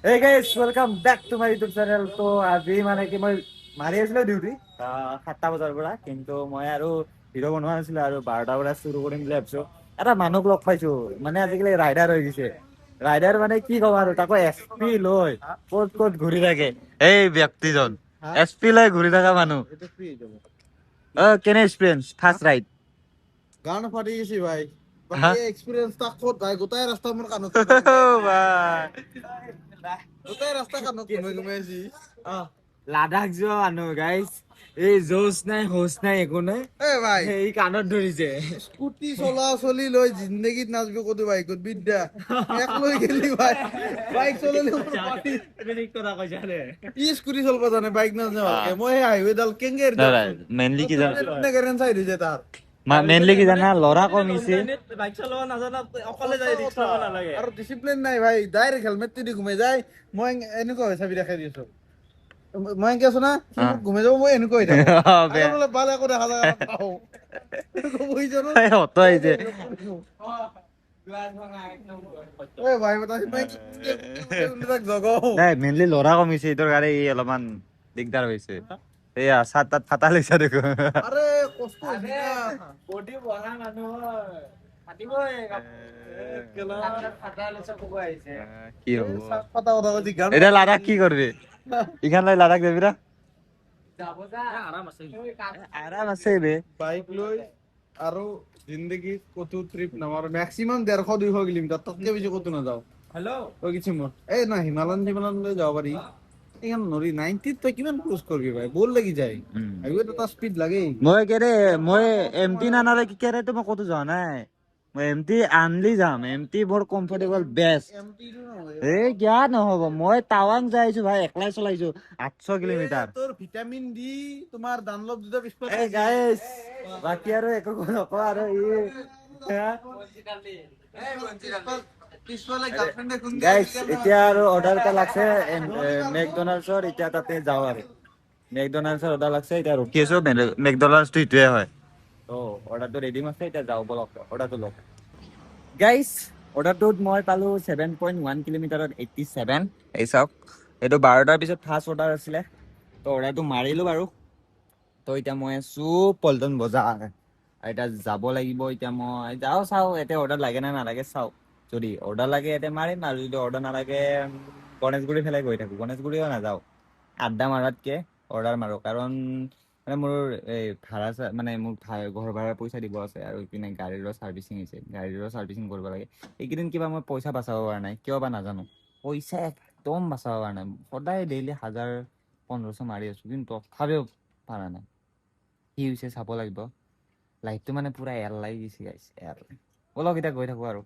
Hey guys, welcome back to my YouTube channel. তো আজি মানে কি মই মাৰি আছিলো ডিউটি 7টা বজাৰ পৰা, কিন্তু মই আৰু ভিডিঅ' বনোৱা নাছিলো আৰু 12টাৰ পৰা শুৰু কৰিম বুলি ভাবিছো। এটা মানুহক লগ পাইছো, মানে আজিকালি ৰাইডাৰ হৈ গৈছে। ৰাইডাৰ মানে কি ক'ম আৰু, তাকো এছপি লৈ ক'ত ক'ত ঘূৰি থাকে এই ব্যক্তিজন। এছপি লৈ ঘূৰি থকা মানুহ। কেনে এক্সপিৰিয়েঞ্চ ফাৰ্ষ্ট ৰাইড? গান ফাটি গেছি ভাই। হা? বাকি এক্সপিৰিয়েন্স তা ক'ত ভাই, গোটাই ৰাস্তা মোৰ কাণত গোটাই ৰাস্তা কাণত ঘুমাই ঘুমাই আছি। লাডাখ যোৱা মানুহ গাইজ, এই জোচ নাই হোচ নাই একো নাই, এ ভাই এই কাণত ধৰিছে। স্কুটি চলা চলি লৈ জিন্দগীত নাচবি ক'তো বাইকত বিদ্যা এক লৈ গেলি ভাই। বাইক চলালে মোৰ পাতি ই স্কুটি চলবা জানে, বাইক নাজানে ভালকে। মই সেই হাইৱেডাল কেংগেৰ দিয়কচোন মেইনলি কি জানা, নেগেৰেন চাইড হৈ যায় তাৰ। মেইনলি কি জানা, ল'ৰা কমিছে। বাইক চলাব নাজানা অকলে যাই ৰিক্স ল'ব নালাগে। আৰু ডিচিপ্লিন নাই ভাই, ডাইৰেক্ট হেলমেটটো দি ঘুমাই যায়। মই এনেকুৱা হৈ চাবি দেখাই দি আছো। মই এনেকে আছো না, সি মোক ঘুমাই যাব, মই এনেকুৱা হৈ থাকো। বেয়া। বোলে বাল একো দেখা যায় নাপাওঁ। বহি জানো অত আহিছে। ঐ ভাই তাক জগাও। নাই মেইনলি ল'ৰা কমিছে, এইটোৰ কাৰণে ই অলপমান দিগদাৰ হৈছে। এয়া চাত তাত ফাটা লৈছে দেখো। আৰে কষ্ট হৈছে না। বডি বহা মানুহ পাতিবই কি হ'ব ফাটা কথা কৈছি গান। এতিয়া লাডাখ কি কৰবি? ইখান লৈ লাডাখ যাবি না? আৰাম আছে বে। বাইক লৈ আৰু জিন্দগীত ক'তো ট্ৰিপ নামাৰো। মেক্সিমাম 150-200 কিলোমিটাৰ, তাতকে বেছি ক'তো নাযাওঁ। হেল্ল' কৈ কিছু মোৰ এই না হিমালয়ান লৈ যাব পাৰি। এইখন নৰি 90 তই কিমান ক্ৰুজ কৰবি ভাই, বৰ লাগি যায়। হাইৱেত এটা স্পীড লাগেই। মই এমটি নানালে কি কেৰেটো মই ক'তো যোৱা নাই। মই এমটি আনলি যাম, এমটি বৰ কমফৰ্টেবল বেষ্ট। এই কিয়া নহ'ব, মই টাৱাং যাই আহিছো ভাই, একলাই চলাইছো 800 কিলোমিটাৰ। তোৰ ভিটামিন ডি তোমাৰ ডানলপ দুটা পিছফালে এই গাইছ, বাকী আৰু একো নকওঁ আৰু পিছফালে গাৰ্লফ্ৰেণ্ডে খুন দিয়ে গাইছ, এতিয়া আৰু অৰ্ডাৰ এটা লাগছে মেকডনাল্ডছৰ। এতিয়া তাতে যাওঁ আৰু মেকডনাল্ডছৰ অৰ্ডাৰ লাগছে, এতিয়া ৰখি আছো। মেকডনাল্ডছটো ইটোৱে হয়। তো অৰ্ডাৰটো ৰেডি আছে, এতিয়া যাওঁ বলক অৰ্ডাৰটো লওক। গাইছ, অৰ্ডাৰটোত মই পালো 7.1 কিলোমিটাৰত 87। এই চাওক, এইটো 12টাৰ পিছত ফাৰ্ষ্ট অৰ্ডাৰ আছিলে। তো অৰ্ডাৰটো মাৰিলো বাৰু। তো এতিয়া মই আছো পল্টন বজাৰ, আৰু এতিয়া যাব লাগিব। এতিয়া মই যাওঁ, চাওঁ এতিয়া অৰ্ডাৰ লাগে নে নালাগে চাওঁ। যদি অৰ্ডাৰ লাগে এতিয়া মাৰিম, আৰু যদি অৰ্ডাৰ নালাগে গণেশগুৰি ফালে গৈ থাকো। গণেশগুৰিও নাযাওঁ, আড্ডা মাৰাতকে অৰ্ডাৰ মাৰো। কাৰণ মানে মোৰ এই ভাড়া মানে মোৰ ঘৰ ভাড়াৰ পইচা দিব আছে, আৰু ইপিনে গাড়ীৰো চাৰ্ভিচিং হৈছে, গাড়ীৰো চাৰ্ভিচিং কৰিব লাগে। এইকেইদিন কিবা মই পইচা বাচাব পৰা নাই, কিয় বা নাজানো। পইচা একদম বাচাব পৰা নাই। সদায় ডেইলি 1000-1500 মাৰি আছো, কিন্তু তথাপিও পৰা নাই। কি হৈছে চাব লাগিব। লাইফটো মানে পুৰা এৰ লাগি গৈছে গাইছ, এৰ। বলক এতিয়া গৈ থাকো আৰু।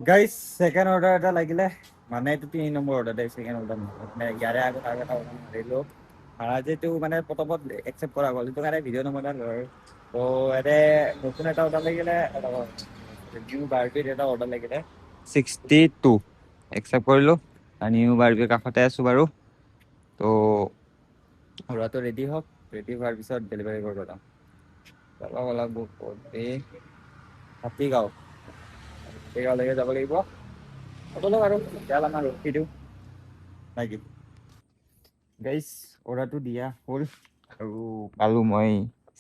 গাইছ, ছেকেণ্ড অৰ্ডাৰ এটা লাগিলে, মানে এইটো 3 নম্বৰ অৰ্ডাৰ দেই, ছেকেণ্ড অৰ্ডাৰ মানে ইয়াৰে আগত আৰু এটা অৰ্ডাৰ মাৰিলো। ভাড়া যিটো মানে পটপট একচেপ্ট কৰা গ'ল, সেইটো কাৰণে ভিডিঅ' নবনালো আৰু। তো ইয়াতে নতুন এটা অৰ্ডাৰ লাগিলে, নিউ বাৰ্বিৰ এটা অৰ্ডাৰ লাগিলে 62 একচেপ্ট কৰিলো। নিউ বাৰ্বিৰ কাষতে আছো বাৰু। তো অৰ্ডাৰটো ৰেডি হওক, ৰেডি হোৱাৰ পিছত ডেলিভাৰী কৰিব যাম। যাব লাগিব হাতীগাঁও, হাতীগাঁৱলৈকে যাব লাগিব। বলক আৰু তেল আমাৰ ৰখি দিওঁ নেকি। গাইছ, অৰ্ডাৰটো দিয়া হ'ল আৰু পালো মই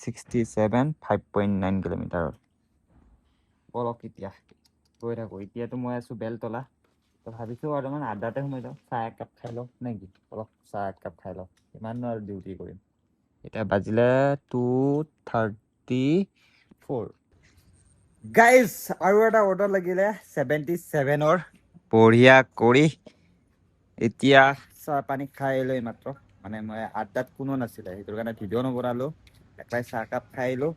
67.5.9 কিলোমিটাৰত। বলক এতিয়া গৈ থাকো। এতিয়াতো মই আছো বেলতলা। তো ভাবিছো অলপমান আড্ডাতে সোমাই যাওঁ, চাহ এক কাপ খাই লওঁ নেকি। অলপ চাহ এক কাপ খাই লওঁ, কিমাননো আৰু ডিউটি কৰিম। এতিয়া বাজিলে 2:34। গাইজ, আৰু এটা অৰ্ডাৰ লাগিলে 77ৰ। বঢ়িয়া কৰি এতিয়া চাহ পানী খাই লৈ মাত্ৰ, মানে মই আড্ডাত কোনো নাছিলে, সেইটো কাৰণে ভিডিঅ' নবনালো। একলাই চাহ কাপ খাই আহিলো,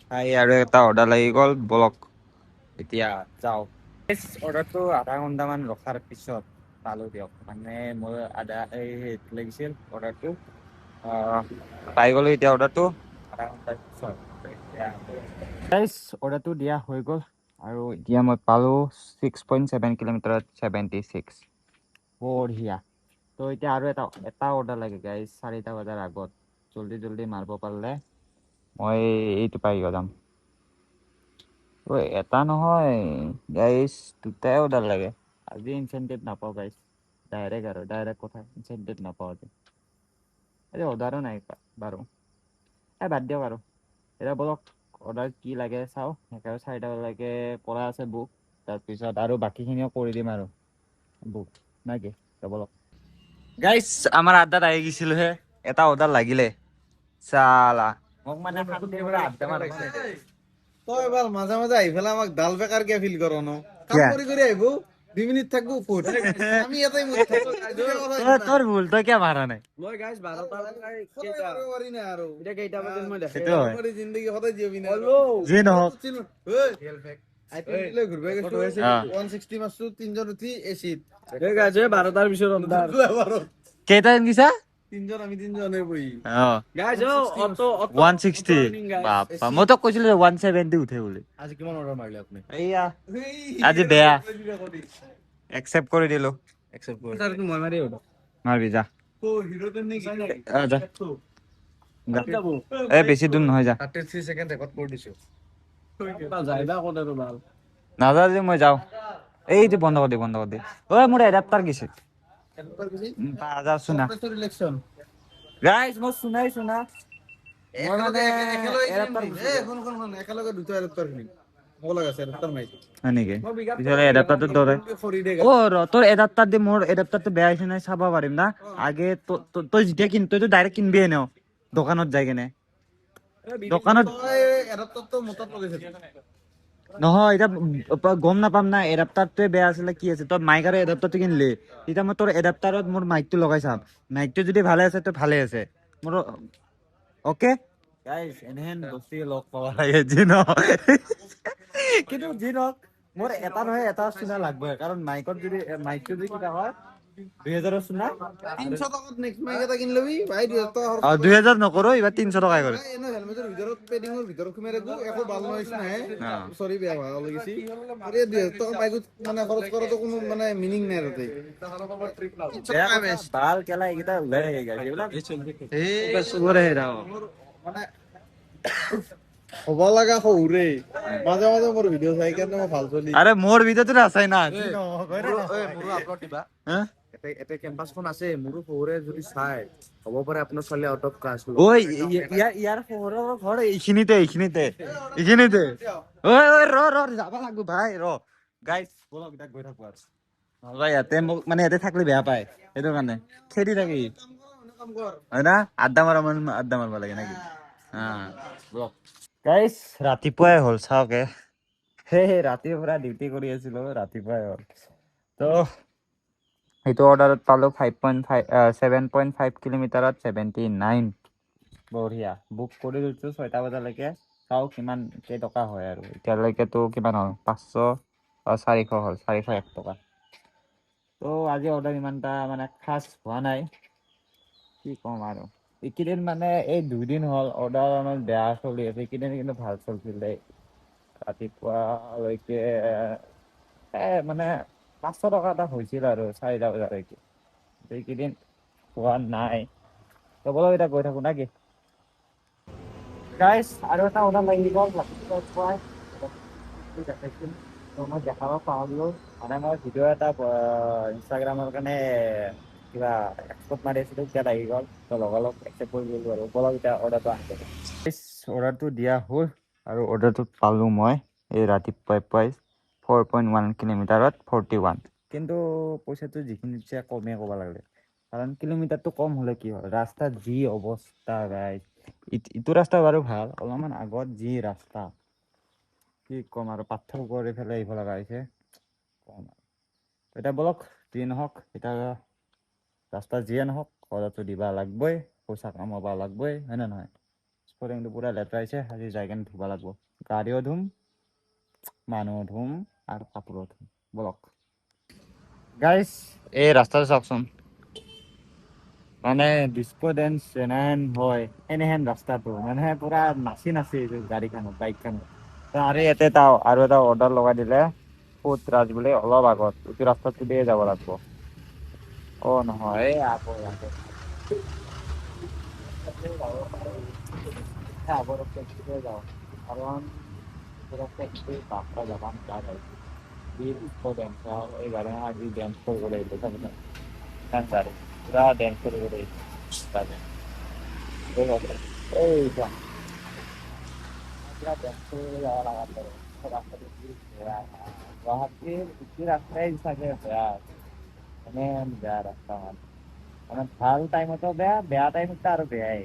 খাই আৰু এটা অৰ্ডাৰ লাগি গ'ল। বলক এতিয়া যাওঁ। অৰ্ডাৰটো আধা ঘণ্টামান ৰখাৰ পিছত পালো দিয়ক। মানে মোৰ সেইটো লাগিছিল অৰ্ডাৰটো, পাই গ'লো এতিয়া অৰ্ডাৰটো আধা ঘণ্টাৰ পিছত। অৰ্ডাৰটো দিয়া হৈ গ'ল, আৰু এতিয়া মই পালো 6.7 কিলোমিটাৰত 76। বঢ়িয়া। তো এতিয়া আৰু এটা অৰ্ডাৰ লাগে গাইজ, 4টা বজাৰ আগত। জল্দি জল্দি মাৰিব পাৰিলে মই এইটো পাই যাম। এটা নহয় গাইজ, 2টাই অৰ্ডাৰ লাগে। আজি ইনচেণ্টিভ নাপাওঁ গাইজ, ডাইৰেক্ট কোথায় ইনসেন্টিভ নাপাওয়া যায় এই অৰ্ডাৰো নাই বাৰু বাদ দিয়ক আৰু এতিয়া বলক অৰ্ডাৰ কি লাগে চাওঁ একেবাৰে 4টা বজালৈকে কৰা আছে বুক তাৰপিছত আৰু বাকীখিনিও কৰি দিম আৰু বুক নাকি বলক গাইছ আমাৰ আড্ডাত আহি গৈছিলোহে এটা অৰ্ডাৰ লাগিলে চালা মোক মানে আড্ডা মাৰিব তই এবাৰ মাজে মাজে আহি পেলাই আমাক ডাল বেকাৰ কিয় ফিল কৰ ন কাম কিয়া? কৰি কৰি আহিব 2 মিনিট থাকবো ফুট আমি এটাই মুঠ থাকো তোৰ ভুল তই কিয় মাৰা নাই মই গাইছ 12টা কেইটা পাৰি না আৰু এতিয়া কেইটা বজাত মই দেখাই সেইটো হয় কৰি জিন্দগী সদায় জীয়াবি না যি নহওক আইটেম ঘুৰবাই গৈছো অ। 160 মাৰছো 3জন উঠি এচিত এই গাইছ 12টাৰ পিছত অৰ্ডাৰ কেইটা গিছা 3জন আমি 3জনে বহি অ গাইছ অটো 160 বাপা মই তোক কৈছিলো 170 উঠে বুলি আজি কিমান অৰ্ডাৰ মাৰিলে আপুনি এইয়া আজি বেয়া একচেপ্ট কৰি দিলো একচেপ্ট কৰি মই মাৰি হ'ব মাৰবি যা তো হিৰোটোৰ নে কি যা এই বেছি দূৰ নহয় যা 33 সেকেন্ড ৰেকৰ্ড কৰি দিছো যাইবা ক'ত আৰু ভাল নাযা যে মই যাওঁ এইটো বন্ধ কৰি দে ঐ মোৰ এডাপ্টাৰ গেছে চুনা ইলেকশন গাইজ মই শুনাইছো না মই মানে একেলগে দুটা এডাপ্টাৰ কিনিম মোক লগা আছে এডাপ্টাৰ মাৰি হয় নেকি পিছলে এডাপ্টাৰটো দৰে অ ৰ তোৰ এডাপ্টাৰ দি মোৰ এডাপ্টাৰটো বেয়া হৈছে নাই চাব পাৰিম না আগে তই যেতিয়া তইতো ডাইৰেক্ট কিনবি ন দোকানত যাই কেনে দোকানত এডাপ্টাৰটো মোটাত লগাইছে নহয় এতিয়া গম নাপাম না এডাপ্টাৰটোৱে বেয়া আছিলে কি আছে তই মাইক আৰু এডাপ্টাৰটো কিনিলি তেতিয়া মই তোৰ এডাপ্টাৰত মোৰ মাইকটো লগাই চাম মাইকটো যদি ভালে আছে তো ভালে আছে মোৰ অকে গাইজ এনেহেন বস্তু লগ পাব লাগে যি নহওক কিন্তু যি নহওক মোৰ এটা নহয় এটা চুনা লাগবই কাৰণ মাইকত যদি মাইকটো যদি কিবা হয় 2000 চুনা 300 টকাত নেক্সট মাইক এটা কিনি লবি ভাই 2000 টকা 2000 নকৰো এইবাৰ 300 টকাই কৰে এনে হেলমেটৰ ভিতৰত পেডিঙৰ ভিতৰত সোমাই ৰাখো একো ভাল নহৈছে নাই সৰি বেয়া ভাল লাগিছে আৰে 2000 টকা মাইকত মানে খৰচ কৰাটো কোনো মানে মিনিং নাই আৰু ভাল কেলা এইকেইটা ওলাই থাকে গাইজ এইবিলাক এই চবৰে হেৰাও মানে হ'ব লগা সৌৰে মাজে মাজে মোৰ ভিডিঅ' চাই কাৰণে মই ভাল চলি আৰে মোৰ ভিতৰে তো আছেই না মোৰো আপলোড দিবা হ্যাঁ এতে কেম্পাছখন আছে মোৰো সৌৰে যদি চাই হ'ব পাৰে আপোনাৰ ছোৱালী আউট অফ ক্লাছ ওই ইয়াৰ শহৰেৰ ঘৰ এইখিনিতে ওই ৰ যাবা লাগবো ভাই গাইস বলক এটা গৈ থাকো আৰু নহ'লে ইয়াতে মোক মানে ইয়াতে থাকলে বেয়া পায় সেইটো কাৰণে খেদি থাকি হয় না আড্ডা মাৰব লাগে নাকি বলক গাইস ৰাতিপুৱাই হ'ল চাওকে সেই ৰাতিৰ পৰা ডিউটি কৰি আছিলো ৰাতিপুৱাই হ'ল তো এইটো অৰ্ডাৰত পালো 7.5 কিলোমিটাৰত 79 বঢ়িয়া বুক কৰি দিছো 6টা বজালৈকে চাওঁ কিমান কেইটকা হয় আৰু এতিয়ালৈকেতো কিমান হ'ল 500 400 হ'ল 401 টকা তো আজি অৰ্ডাৰ ইমানটা মানে খাচ হোৱা নাই কি ক'ম আৰু এইকেইদিন মানে এই 2 দিন হ'ল অৰ্ডাৰ অলপ বেয়া চলি আছে এইকেইদিন কিন্তু ভাল চলিছিল দেই ৰাতিপুৱালৈকে মানে 500 টকা এটা হৈছিল আৰু 4টা বজালৈকে এইকেইদিন হোৱা নাই তো বলক এতিয়া গৈ থাকো নাকি গাইস আৰু এটা অৰ্ডাৰ লাগি গ'ল মই দেখাব পাহৰিলো মানে মই ভিডিঅ' এটা ইনষ্টাগ্ৰামৰ কাৰণে কিবা এক্সপৰ্ট মাৰি আছিলো এতিয়া লাগি গ'ল তো লগালগ একচেপ্ট কৰি দিলো আৰু বলক এতিয়া অৰ্ডাৰটো আহিব অৰ্ডাৰটো দিয়া হ'ল আৰু অৰ্ডাৰটো পালো মই এই ৰাতিপুৱাই 4.1 কিলোমিটাৰত 41 কিন্তু পইচাটো যিখিনি দিছে কমে ক'ব লাগে কাৰণ কিলোমিটাৰটো কম হ'লে কি হয় ৰাস্তাত যি অৱস্থা গাইজ ইটো ৰাস্তা বাৰু ভাল অলপমান আগত যি ৰাস্তা কি ক'ম আৰু পাথৰ কৰি পেলাই আহিব লগা হৈছে কম আৰু এতিয়া বলক যি নহওক এতিয়া ৰাস্তা যিয়ে নহওক অৰ্ডাৰটো দিবা লাগবই পইচা কামাব লাগবই হয় নে নহয় স্পৰ্টিংটো পুৰা লেতেৰা হৈছে আজি যাই কেনে ধুব লাগব গাড়ীও ধুম মানুহ ধুম আৰু কাপোৰো ধুম বলক গাইজ এই ৰাস্তাটো চাওকচোন মানে ডিস্কো ডেন্স যেনেহেন হয় এনেহেন ৰাস্তাটো মানে পুৰা নাচি গাড়ীখনত বাইকখনত আৰু ইয়াতে আৰু এটা অৰ্ডাৰ লগাই দিলে ফুট ৰাজ বুলি অলপ আগত এইটো ৰাস্তাটো দিয়ে যাব লাগব নহয় এই আকৌ যাওঁ কাৰণ বাপটা যাবান এই গাড়ী আজি ডেন্স কৰিব লাগিব Kansari. Pura dance কৰে কৰে কাজে। এই যা। পুৰা dance কৰে যাওয়া লাগাতে হবে। ৰাস্তা দিয়ে গুৱাহাটীৰ গোটেই ৰাস্তাই চাগে বেয়া। মানে বেয়া ৰাস্তা মানে ভাল টাইমতো বেয়া, বেয়া টাইমতো আৰু বেয়াই।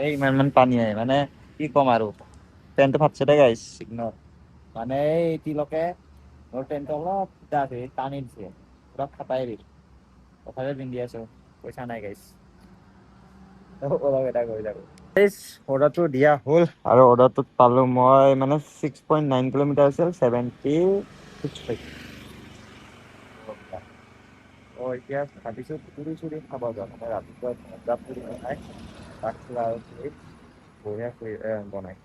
এই ইমান পানী আহে মানে কি ক'ম আৰু ট্ৰেইনটো ফাটছে দে গাইছ ইগনৰ মানে এই এতিয়ালৈকে মোৰ ট্ৰেইনটো অলপ ফুটা আছে টানি দিছে পুৰা ফাটাই দিল তথাপি পিন্ধি আছো পইচা নাই গাইছ অলপ এটা কৰি থাকো অৰ্ডাৰটো দিয়া হ'ল আৰু অৰ্ডাৰটোত পালো মই মানে 6.9 কিলোমিটাৰ আছিল 76 এতিয়া ভাবিছো পুৰি চুৰি খাব যাম মানে ৰাতিপুৱা পুৰি খাই বঢ়িয়া বনাই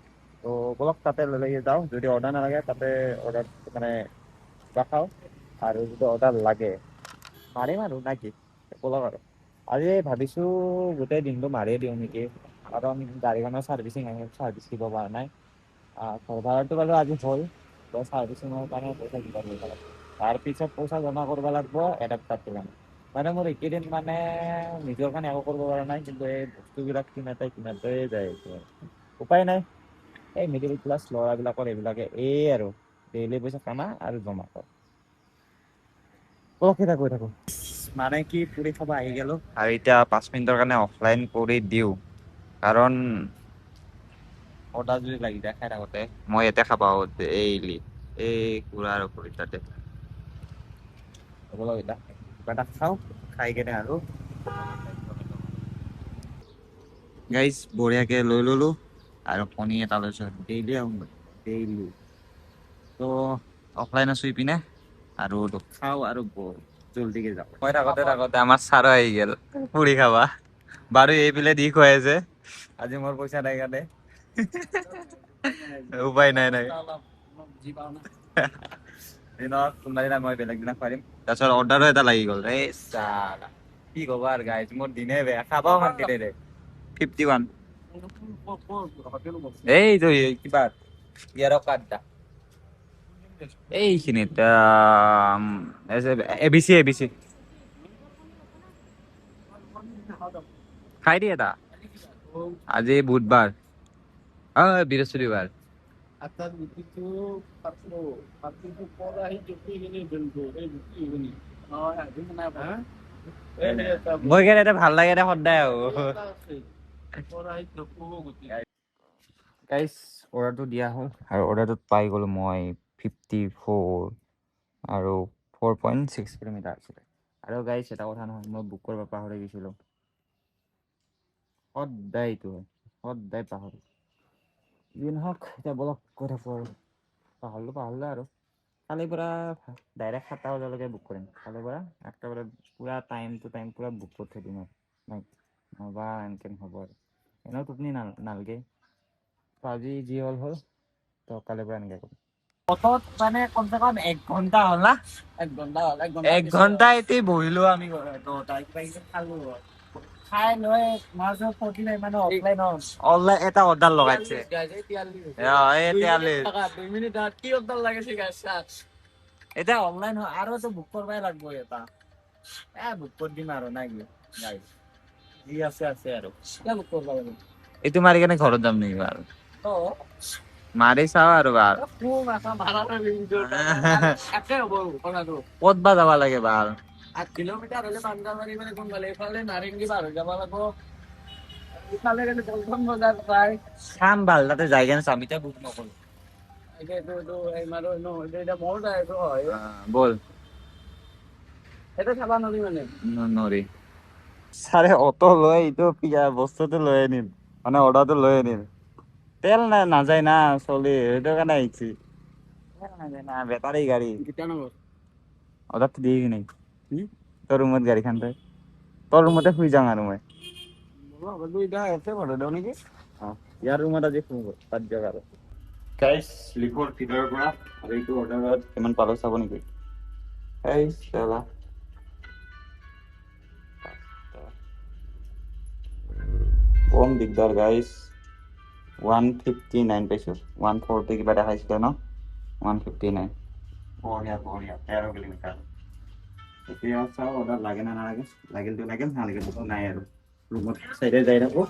তো বলক তাতে লৈ যাওঁ যদি অৰ্ডাৰ নালাগে তাতে অৰ্ডাৰ মানে কিবা খাওঁ আৰু যদি অৰ্ডাৰ লাগে মাৰিম আৰু নাকি বলক আৰু আজি ভাবিছো গোটেই দিনটো মাৰিয়ে দিওঁ নেকি কাৰণ গাড়ীখনৰ ছাৰ্ভিচিং আহে ছাৰ্ভিচ দিব পৰা নাই ভাড়াটো বাৰু আজি হ'ল ছাৰ্ভিচিঙৰ কাৰণে পইচা দিব লাগিব তাৰপিছত পইচা জমা কৰিব লাগিব এডাপ্টাৰটো কাৰণে মানে মোৰ এইকেইদিন মানে নিজৰ কাৰণে একো কৰিব পৰা নাই কিন্তু এই বস্তুবিলাক কিনাতে যায় উপায় নাই এই মিডিল ক্লাছ ল'ৰাবিলাকৰ এইবিলাকে আৰু ডেইলি পইচা কামা আৰু জমা কৰ কৈ থাকো মানে কি পুৰি খাব আহি গেলো আৰু এতিয়া 5 মিনিটৰ কাৰণে অফলাইন কৰি দিওঁ কাৰণ অৰ্ডাৰ যদি লাগি যায় খাই থাকোঁতে মই ইয়াতে খাবা এই কুৰাৰ ওপৰত তাতে কিবা এটা খাওঁ খাই কেনে আৰু গাইজ বঢ়িয়াকে লৈ ললো আৰু কণী এটা লৈছো ডেইলি ডেইলি তো অফলাইন আছো ইপিনে আৰু খাওঁ আৰু জলদিকে যাওঁ মই থাকোতে আমাৰ ছাৰো আহি গেল পুৰি খাবা বাৰু এইফালে দি খুৱাই আছে আজি মোৰ পইচা নাই কাৰণে উপায় নাই দিনত কোনোবা দিনা মই বেলেগ দিনা খুৱাই দিম তাৰপিছত অৰ্ডাৰো এটা লাগি গ'ল এই চালা কি ক'বা আৰু গাইজ মোৰ দিনে বেয়া খাবাও শান্তি দে 51 এইটো কিবা ইয়াৰ কাৰ্ডটা এইখিনিত এবিচি খাই দিয়ে এটা আজি বুধবাৰ বৃহস্পতিবাৰ মই কেনে ভাল লাগে দে সদায় গাইজ অৰ্ডাৰটো দিয়া হ'ল আৰু অৰ্ডাৰটোত পাই গ'লো মই 54 আৰু 4.6 কিলোমিটাৰ আছিলে আৰু গাইজ এটা কথা নহয় মই বুক কৰিব পাহৰি গৈছিলোঁ সদায় পাহৰো যি নহওক এতিয়া বলক কৈ থাকো আৰু পাহৰিলো আৰু কালিৰ পৰা ডাইৰেক্ট 7টা বজালৈকে বুক কৰিম কালিৰ পৰা 8টা বজাত পুৰা টাইম টু টাইম পুৰা বুক কৰি থৈ দিম আৰু নহ'বা এনেকৈ নহ'ব আৰু এনেও টোপনি নালাগে তো আজি যি হ'ল তো কালিৰ পৰা এনেকৈ কৰিম অটত মানে কমচে কম 1 ঘণ্টা হ'ল না 1 ঘণ্টা এতিয়া বহিলো আমি খালো খাই লৈ মাছৰ 49 মানে অনলাইন এটা অৰ্ডাৰ লগাইছে কি অৰ্ডাৰ লাগাইছে এতিয়া অনলাইন হয় আৰু তো বুক কৰবাই লাগব এটা বুক কৰি দিম আৰু নাকি যি আছে আৰু বুক কৰিব লাগিব এইটো মাৰি কেনে ঘৰত যাম নেকি বাৰু মাৰি চাও আৰু বাৰ ক'ত বা যাব লাগে বাৰ 8 কিলোমিটাৰ হলে পাঞ্জাবাৰী মানে কোনফালে এইফালে নাৰেংগী পাৰ হৈ যাব লাগিব ইফালে গেলে দলখন বজাৰ পাই চাম ভাল তাতে যাই কেনে চাম এতিয়া বুক নকৰো বল এটা চাবা নৰি মানে নৰি ছাৰে অটো লৈ এইটো বস্তুটো লৈ আনিম মানে অৰ্ডাৰটো লৈ আনিম তেল নাযায় না চলি সেইটো কাৰণে আহিছি নাযায় না বেটাৰী গাড়ী অৰ্ডাৰটো দিয়ে কি নাই তোৰ ৰুমত গাড়ীখন তই তোৰ ৰুমতে শুই যাওঁ আৰু মই ইয়াৰ ৰুমত আজি শুব তাত যাক আৰু গাইজ লিখৰ ভিতৰৰ পৰা আৰু এইটো অৰ্ডাৰত কিমান পালো চাব নেকি এই চালা কম দিগদাৰ গাইজ 159 পাইছো 140 কিবা দেখাইছিলে ন 159 বঢ়িয়া 13 কিলোমিটাৰ এতিয়া চাওঁ অৰ্ডাৰ লাগে না নালাগে, লাগিলতো লাগিল, নালাগিলতো নাই আৰু ৰুমত চাইডে যাই থাকো,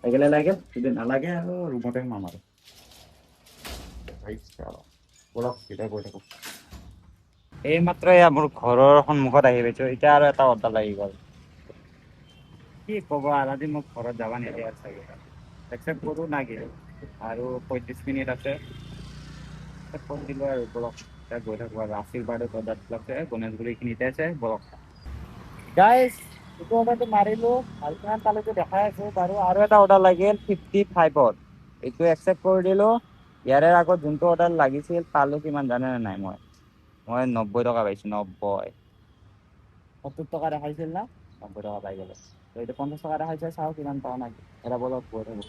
লাগিলে লাগে, যদি নালাগে আৰু ৰুমতে সোমাম আৰু বলক এতিয়া গৈ থাকো। এই মাত্ৰ এয়া মোৰ ঘৰৰ সন্মুখত আহি পাইছো, এতিয়া আৰু এটা অৰ্ডাৰ লাগি গ'ল। কি ক'ব আৰু আজি মোক ঘৰত যাব নিদিয়ে আৰু চাগে, একচেপ্ট কৰোঁ না কি আৰু 35 মিনিট আছে, কৰি দিলোঁ আৰু বলক এতিয়া গৈ থাকো আৰু আশীৰ্বাদত অৰ্ডাৰটো আছে গণেশগুৰিখিনিতে আছে, বলক গাইজ এইটো অৰ্ডাৰটো মাৰিলোঁ, আৰু কিমান পালেতো দেখাই আছো বাৰু, আৰু এটা অৰ্ডাৰ লাগিল 55ত, এইটো একচেপ্ট কৰি দিলোঁ। ইয়াৰে আগত যোনটো অৰ্ডাৰ লাগিছিল পালোঁ কিমান জানে নে নাই? মই 90 টকা পাইছোঁ, 90। 70 টকা দেখাইছিল না, 90 টকা পাই গ'লো। তো এইটো 50 টকা দেখাইছে, চাওঁ কিমান পাওঁ নাই, এটা বলক গৈ থাকো।